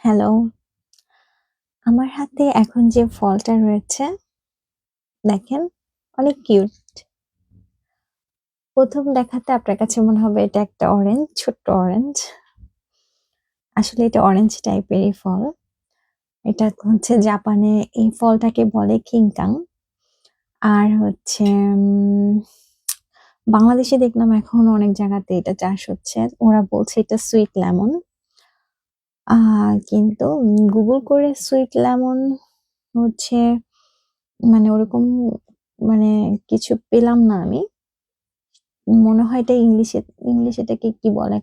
Hello, আমার হাতে এখন যে ফলটা রয়েছে দেখেন অনেক কিউট। ১ম দেখাতে আপনার কাছে মনে হবে এটা একটা অরেঞ্জ, ছোট্ট অরেঞ্জ। আসলে এটা অরেঞ্জ টাইপেরই ফল। এটা হচ্ছে জাপানে এই ফলটাকে বলে কিংকাং। আর হচ্ছে বাংলাদেশে দেখলাম এখন অনেক জায়গাতে এটা চাষ হচ্ছে। ওরা বলছে এটা সুইট লেমন। আ কিন্তু গুগল করে সুইট লেমন হচ্ছে মানে ওরকম মানে কিছু পেলাম না আমি। মনে হয় এটা ইংলিশে এটাকে কি বলে?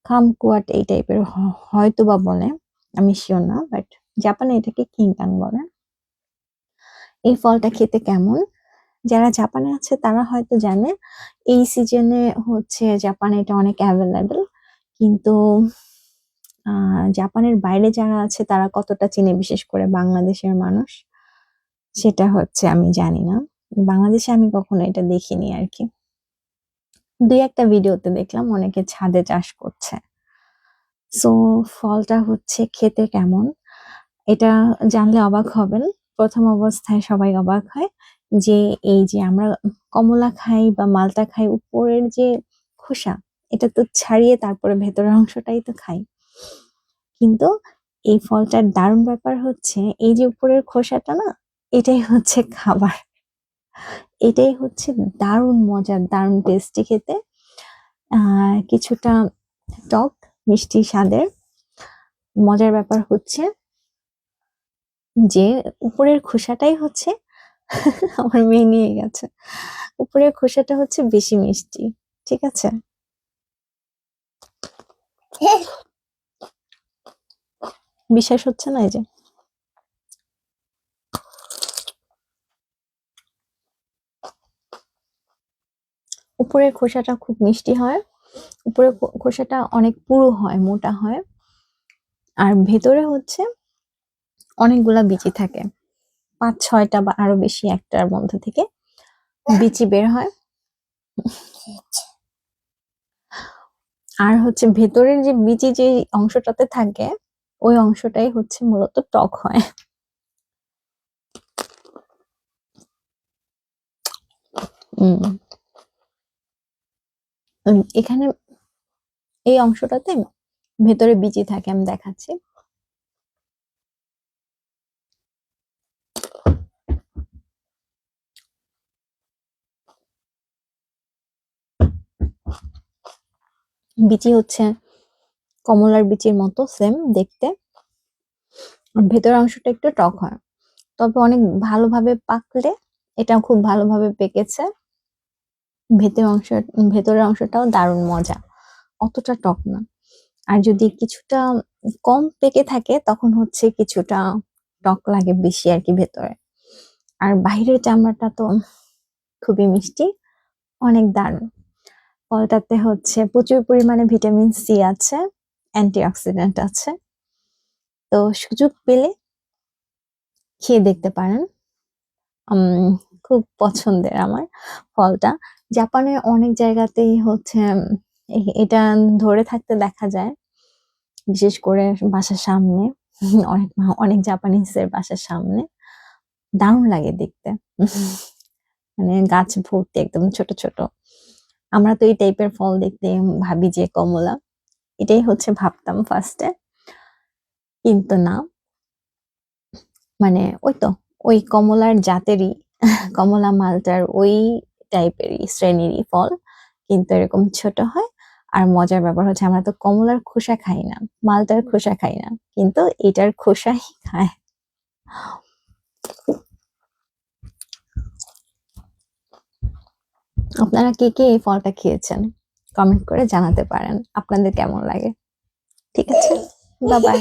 কামকুয়াট এই টাইপের হয়তোবা বলে। আমি সিউর না। বাট জাপানে এটাকে কিনকান বলে। এই ফলটা খেতে কেমন? যারা জাপানে আছে তারা হয়তো জানে। এই সিজনে হচ্ছে জাপানে এটা অনেক এভেইলেবল। কিন্তু জাপানের বাইরে যারা আছে তারা কতটা চিনে বিশেষ করে বাংলাদেশের মানুষ সেটা হচ্ছে আমি জানি না। বাংলাদেশে আমি কখনো এটা দেখিনি আরকি। ২-১ টা ভিডিওতে দেখলাম অনেকে ছাদে চাষ করছে। সো ফলটা হচ্ছে খেতে কেমন? এটা জানলে অবাক হবেন। ১ম অবস্থায় সবাই অবাক হয় যে এই যে আমরা কমলা খাই বা মালটা খাই উপরের যে খোসা এটা তো ছাড়িয়ে তারপরে ভেতরের অংশটাই তো খাই। কিন্তু এই ফলটার দারুণ ব্যাপার হচ্ছে এই যে উপরের খোসাটা না এটাই হচ্ছে খাবার। এটাই হচ্ছে দারুণ মজার, দারুণ টেস্টি খেতে। কিছুটা টক, মিষ্টি স্বাদের। মজার ব্যাপার হচ্ছে যে উপরের খোসাটাই হচ্ছে আমার মেয়ে নিয়ে গেছে। উপরের খোসাটা হচ্ছে বেশি মিষ্টি। ঠিক আছে? বিশ্বাস হচ্ছে না এই যে। উপরের খোসাটা খুব মিষ্টি হয়। উপরের খোসাটা অনেক পুরু হয়, মোটা হয়। আর ভেতরে হচ্ছে অনেকগুলা বিচি থাকে। ৫-৬ টা বা আরো বেশি একটার মধ্যে থেকে বিচি বের হয়। আর হচ্ছে ভেতরের যে বিচি যে অংশটাতে থাকে ওই অংশটাই হচ্ছে মূলত টক হয়। উম এখানে এই অংশটাতে ভেতরে বিচি থাকে আমি দেখাচ্ছি। বিচি হচ্ছে কমলার বিচির মতো সেম দেখতে। আর ভেতরের অংশটা একটু টক হয়। তবে অনেক ভালোভাবে পাকলে এটা খুব ভালোভাবে পেকেছে। ভেতরের অংশটাও দারুণ মজা। অতটা টক না। আর যদি কিছুটা কম পেকে থাকে তখন হচ্ছে কিছুটা টক লাগে বেশি আরকি ভেতরে। আর বাহিরের চামড়াটা তো খুবই মিষ্টি, অনেক দারুণ। ফলটাতে হচ্ছে প্রচুর পরিমাণে ভিটামিন সি আছে, অ্যান্টিঅক্সিডেন্ট আছে। তো সুযোগ পেলে খেয়ে দেখতে পারেন। উম খুব পছন্দের আমার ফলটা। জাপানের অনেক জায়গাতেই হচ্ছে এটা ধরে থাকতে দেখা যায়। বিশেষ করে বাসার সামনে অনেক জাপানিজদের বাসার সামনে। দারুণ লাগে দেখতে। মানে গাছ ভর্তি একদম ছোট, ছোট। আমরা তো এই টাইপের ফল দেখতে ভাবি যে কমলা। এটাই হচ্ছে ভাবতাম ফার্স্টে। কিন্তু না। মানে ওই তো ওই কমলার জাতেরই কমলা মালটার ওই টাইপেরই শ্রেণীরই ফল। কিন্তু এরকম ছোট হয়। আর মজার ব্যাপার হচ্ছে আমরা তো কমলার খোসা খাই না। মালটার খোসা খাই না। কিন্তু এটার খোসাই খায়। আপনারা কে, কে এই ফলটা খেয়েছেন? কমেন্ট করে জানাতে পারেন। আপনাদের কেমন লাগে? ঠিক আছে? Bye bye.